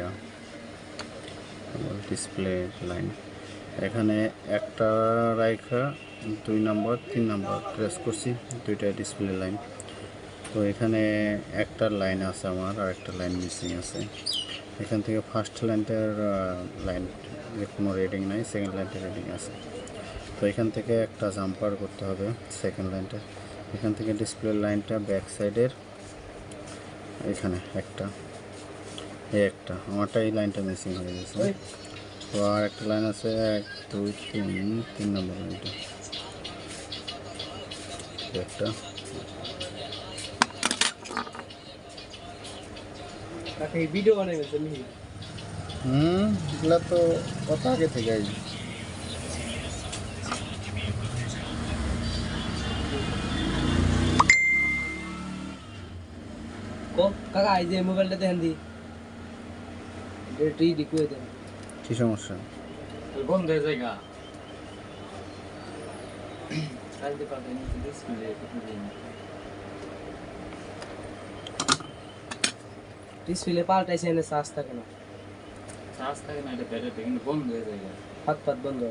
Nokia display line. এখানে একটা রাইখা 2 নম্বর 3 নম্বর প্রেস করছি, দুইটা ডিসপ্লে লাইন। তো এখানে একটা লাইন আছে আমার, আর একটা লাইন মিসিং আছে। এখান থেকে ফার্স্ট লাইনটার লাইন কোনো রিডিং নাই, সেকেন্ড লাইনটার রিডিং আছে। তো এখান থেকে একটা জাম্পার করতে হবে সেকেন্ড লাইনটা। এখান থেকে ডিসপ্লে লাইনটা ব্যাক সাইডের এখানে একটা, এই একটা আমারটা এই লাইনটা মিসিং হয়ে গেছে। তো আর একটা লাইন আছে 1 2 3 নম্বর লাইনটা, একটা ভিডিও বানাইছে নি। এগুলা তো কত আগে থেকে কাকা এই যে মোবাইলটা দেখেন দি ব্যাটারি ডিকুয়ে দেন। কি সমস্যা? বন্ধ হয়ে যায় গা চালতে পারবেন ডিসপ্লে ডিসপ্লে পাল্টাইছে না, চার্জ থাকে না। চার্জ থাকে না, এটা ব্যাটারি কিন্তু বন্ধ হয়ে যায় গা হাত বন্ধ।